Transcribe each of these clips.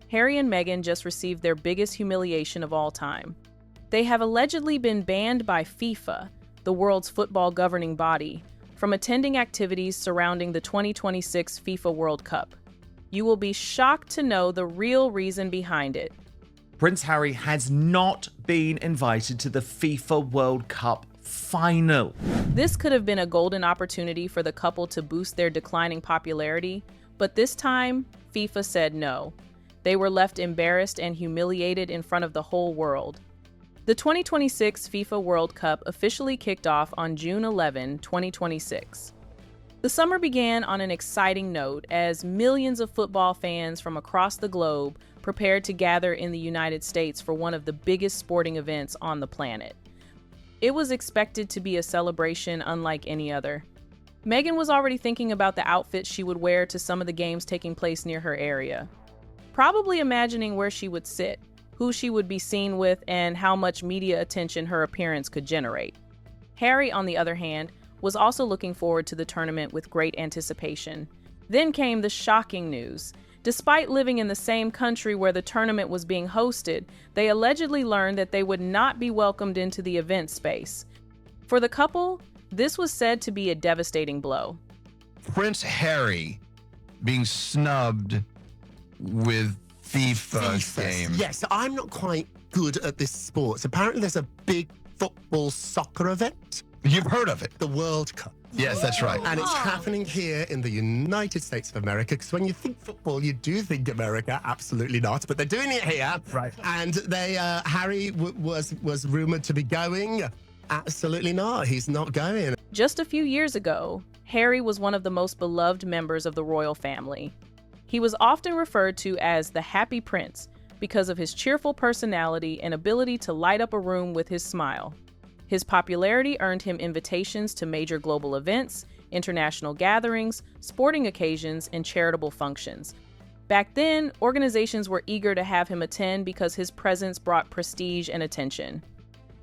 Harry and Meghan just received their biggest humiliation of all time. They have allegedly been banned by FIFA, the world's football governing body, from attending activities surrounding the 2026 FIFA World Cup. You will be shocked to know the real reason behind it. Prince Harry has not been invited to the FIFA World Cup final. This could have been a golden opportunity for the couple to boost their declining popularity, but this time, FIFA said no. They were left embarrassed and humiliated in front of the whole world. The 2026 FIFA World Cup officially kicked off on June 11, 2026. The summer began on an exciting note as millions of football fans from across the globe prepared to gather in the United States for one of the biggest sporting events on the planet. It was expected to be a celebration unlike any other. Meghan was already thinking about the outfits she would wear to some of the games taking place near her area, probably imagining where she would sit, who she would be seen with, and how much media attention her appearance could generate. Harry, on the other hand, was also looking forward to the tournament with great anticipation. Then came the shocking news. Despite living in the same country where the tournament was being hosted, they allegedly learned that they would not be welcomed into the event space. For the couple, this was said to be a devastating blow. Prince Harry being snubbed with FIFA games. Yes, I'm not quite good at this sport. Apparently there's a big football soccer event. You've heard of it? The World Cup. Yes, that's right. And it's happening here in the United States of America, because when you think football, you do think America. Absolutely not. But they're doing it here. Right. And Harry was rumored to be going. Absolutely not. He's not going. Just a few years ago, Harry was one of the most beloved members of the royal family. He was often referred to as the Happy Prince because of his cheerful personality and ability to light up a room with his smile. His popularity earned him invitations to major global events, international gatherings, sporting occasions, and charitable functions. Back then, organizations were eager to have him attend because his presence brought prestige and attention.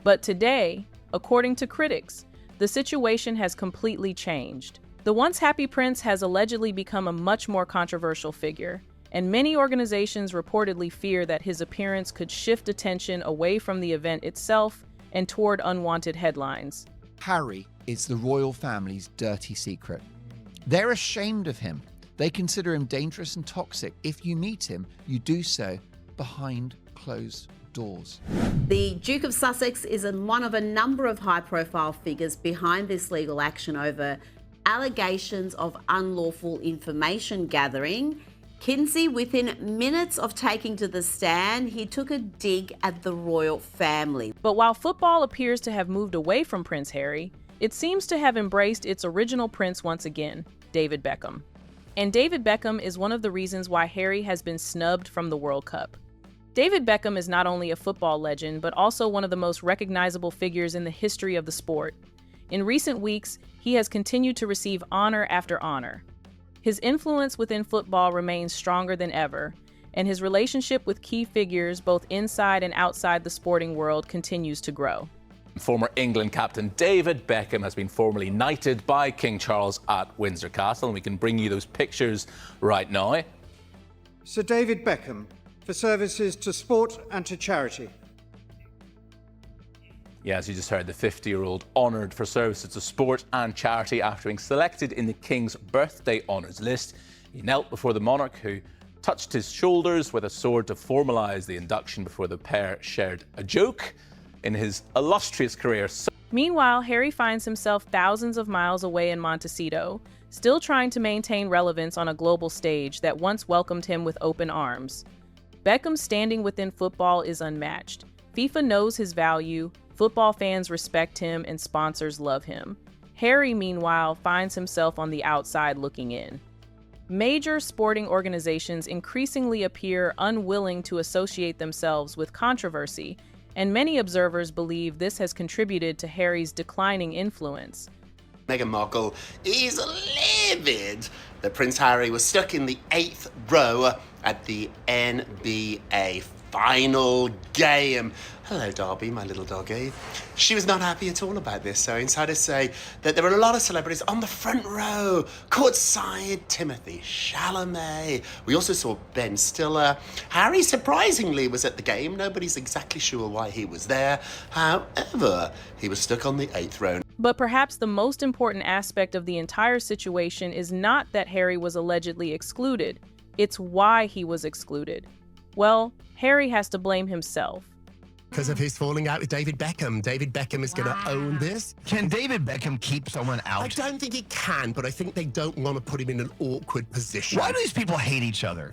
But today, according to critics, the situation has completely changed. The once happy prince has allegedly become a much more controversial figure, and many organizations reportedly fear that his appearance could shift attention away from the event itself and toward unwanted headlines. Harry is the royal family's dirty secret. They're ashamed of him. They consider him dangerous and toxic. If you meet him, you do so behind closed doors. The Duke of Sussex is one of a number of high-profile figures behind this legal action over allegations of unlawful information gathering. Kinsey, within minutes of taking to the stand, he took a dig at the royal family. But while football appears to have moved away from Prince Harry, it seems to have embraced its original prince once again, David Beckham. And David Beckham is one of the reasons why Harry has been snubbed from the World Cup. David Beckham is not only a football legend, but also one of the most recognizable figures in the history of the sport. In recent weeks, he has continued to receive honor after honor. His influence within football remains stronger than ever, and his relationship with key figures both inside and outside the sporting world continues to grow. Former England captain David Beckham has been formally knighted by King Charles at Windsor Castle, and we can bring you those pictures right now. Sir David Beckham, for services to sport and to charity. Yeah, as you just heard, the 50-year-old honoured for services to sport and charity after being selected in the King's birthday honours list. He knelt before the monarch, who touched his shoulders with a sword to formalise the induction before the pair shared a joke in his illustrious career. Meanwhile, Harry finds himself thousands of miles away in Montecito, still trying to maintain relevance on a global stage that once welcomed him with open arms. Beckham's standing within football is unmatched. FIFA knows his value, football fans respect him, and sponsors love him. Harry, meanwhile, finds himself on the outside looking in. Major sporting organizations increasingly appear unwilling to associate themselves with controversy, and many observers believe this has contributed to Harry's declining influence. Meghan Markle is livid that Prince Harry was stuck in the 8th row at the NBA final game. Hello, Darby, my little doggy. She was not happy at all about this, so insiders say that there were a lot of celebrities on the front row. Courtside, Timothy Chalamet. We also saw Ben Stiller. Harry, surprisingly, was at the game. Nobody's exactly sure why he was there. However, he was stuck on the 8th row. But perhaps the most important aspect of the entire situation is not that Harry was allegedly excluded. It's why he was excluded. Well, Harry has to blame himself. Because of his falling out with David Beckham. David Beckham is going to own this. Can David Beckham keep someone out? I don't think he can, but I think they don't want to put him in an awkward position. Why do these people hate each other?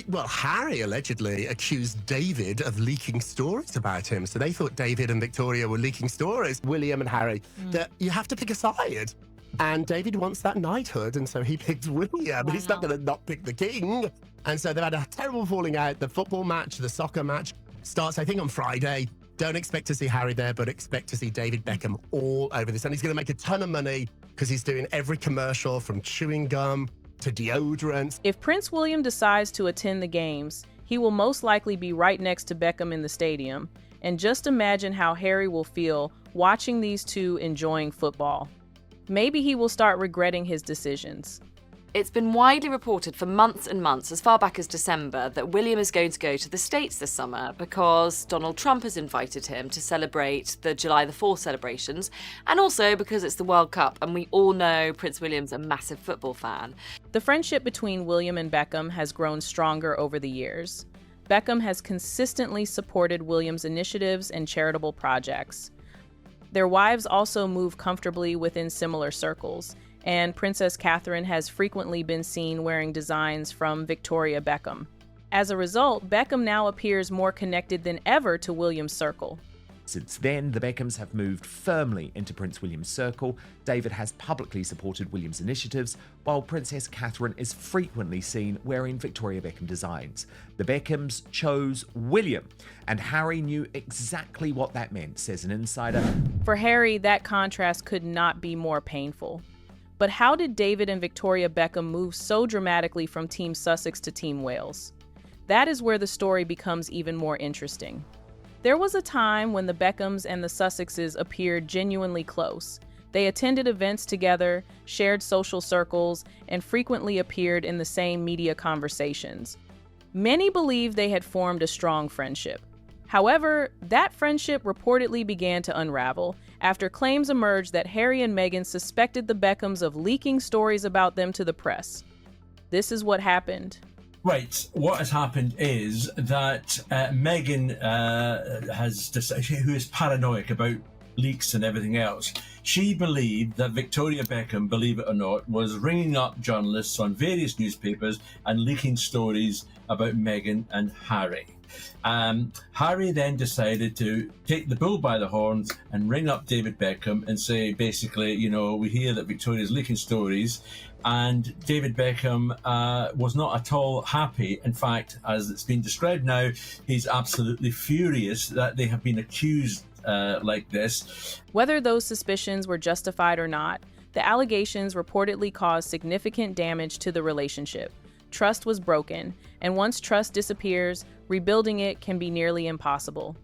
Well, Harry allegedly accused David of leaking stories about him. So they thought David and Victoria were leaking stories, William and Harry, that you have to pick a side. And David wants that knighthood, and so he picked William. Wow. He's not going to not pick the king. And so they've had a terrible falling out. The football match, the soccer match, starts, I think, on Friday. Don't expect to see Harry there, but expect to see David Beckham all over this. And he's going to make a ton of money because he's doing every commercial from chewing gum to deodorants. If Prince William decides to attend the games, he will most likely be right next to Beckham in the stadium. And just imagine how Harry will feel watching these two enjoying football. Maybe he will start regretting his decisions. It's been widely reported for months and months, as far back as December, that William is going to go to the States this summer because Donald Trump has invited him to celebrate the July the 4th celebrations, and also because it's the World Cup, and we all know Prince William's a massive football fan. The friendship between William and Beckham has grown stronger over the years. Beckham has consistently supported William's initiatives and charitable projects. Their wives also move comfortably within similar circles, and Princess Catherine has frequently been seen wearing designs from Victoria Beckham. As a result, Beckham now appears more connected than ever to William's circle. Since then, the Beckhams have moved firmly into Prince William's circle. David has publicly supported William's initiatives, while Princess Catherine is frequently seen wearing Victoria Beckham designs. The Beckhams chose William, and Harry knew exactly what that meant, says an insider. For Harry, that contrast could not be more painful. But how did David and Victoria Beckham move so dramatically from Team Sussex to Team Wales? That is where the story becomes even more interesting. There was a time when the Beckhams and the Sussexes appeared genuinely close. They attended events together, shared social circles, and frequently appeared in the same media conversations. Many believed they had formed a strong friendship. However, that friendship reportedly began to unravel after claims emerged that Harry and Meghan suspected the Beckhams of leaking stories about them to the press. This is what happened. Right, what has happened is that Meghan has decided, who is paranoid about leaks and everything else, she believed that Victoria Beckham, believe it or not, was ringing up journalists on various newspapers and leaking stories about Meghan and Harry. Harry then decided to take the bull by the horns and ring up David Beckham and say, basically, you know, we hear that Victoria's leaking stories. And David Beckham was not at all happy. In fact, as it's been described now, he's absolutely furious that they have been accused like this. Whether those suspicions were justified or not, the allegations reportedly caused significant damage to the relationship. Trust was broken, and once trust disappears, rebuilding it can be nearly impossible.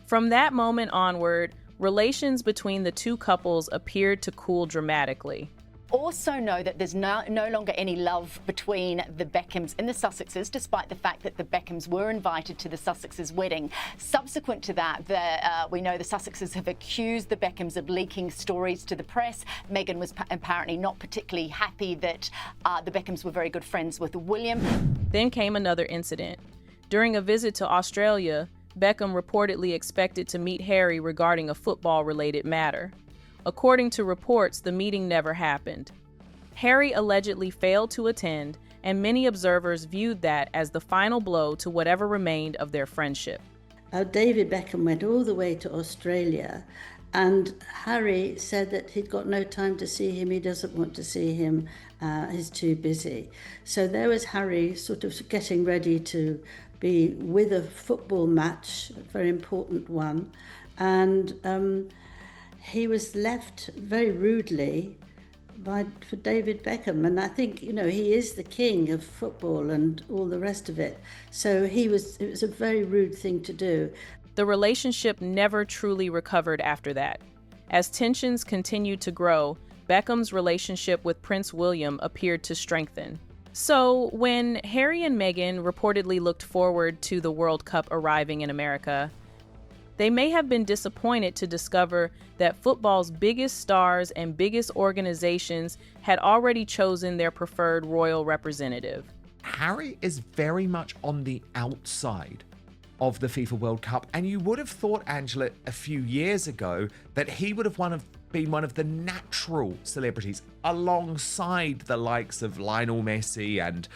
From that moment onward, relations between the two couples appeared to cool dramatically. Also know that there's no longer any love between the Beckhams and the Sussexes, despite the fact that the Beckhams were invited to the Sussexes wedding. Subsequent to that, we know the Sussexes have accused the Beckhams of leaking stories to the press. Meghan was apparently not particularly happy that the Beckhams were very good friends with William. Then came another incident. During a visit to Australia, Beckham reportedly expected to meet Harry regarding a football-related matter. According to reports, the meeting never happened. Harry allegedly failed to attend, and many observers viewed that as the final blow to whatever remained of their friendship. David Beckham went all the way to Australia, and Harry said that he'd got no time to see him, he doesn't want to see him, he's too busy. So there was Harry sort of getting ready to be with a football match, a very important one, and he was left very rudely for David Beckham. And I think, he is the king of football and all the rest of it. So it was a very rude thing to do. The relationship never truly recovered after that. As tensions continued to grow, Beckham's relationship with Prince William appeared to strengthen. So, when Harry and Meghan reportedly looked forward to the World Cup arriving in America, they may have been disappointed to discover that football's biggest stars and biggest organizations had already chosen their preferred royal representative. Harry is very much on the outside of the FIFA World Cup, and you would have thought, Angela, a few years ago that he would have been one of the natural celebrities alongside the likes of Lionel Messi and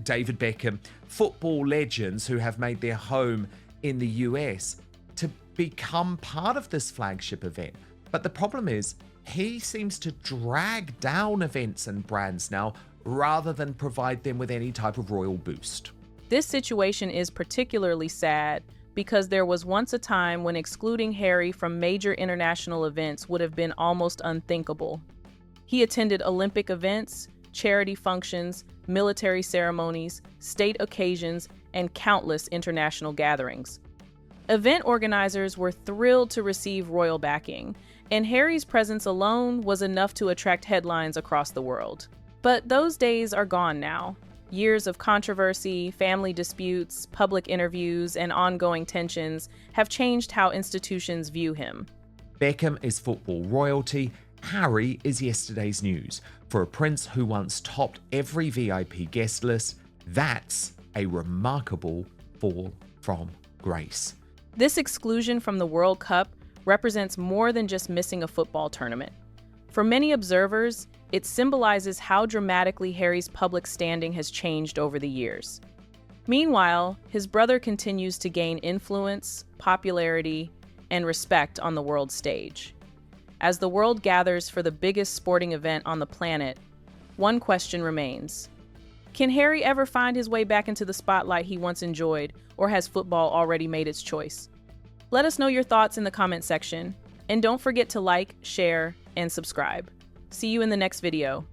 David Beckham, football legends who have made their home in the US, to become part of this flagship event. But the problem is, he seems to drag down events and brands now rather than provide them with any type of royal boost. This situation is particularly sad because there was once a time when excluding Harry from major international events would have been almost unthinkable. He attended Olympic events, charity functions, military ceremonies, state occasions, and countless international gatherings. Event organizers were thrilled to receive royal backing, and Harry's presence alone was enough to attract headlines across the world. But those days are gone now. Years of controversy, family disputes, public interviews, and ongoing tensions have changed how institutions view him. Beckham is football royalty. Harry is yesterday's news. For a prince who once topped every VIP guest list, that's a remarkable fall from grace. This exclusion from the World Cup represents more than just missing a football tournament. For many observers, it symbolizes how dramatically Harry's public standing has changed over the years. Meanwhile, his brother continues to gain influence, popularity, and respect on the world stage. As the world gathers for the biggest sporting event on the planet, one question remains. Can Harry ever find his way back into the spotlight he once enjoyed, or has football already made its choice? Let us know your thoughts in the comment section, and don't forget to like, share, and subscribe. See you in the next video.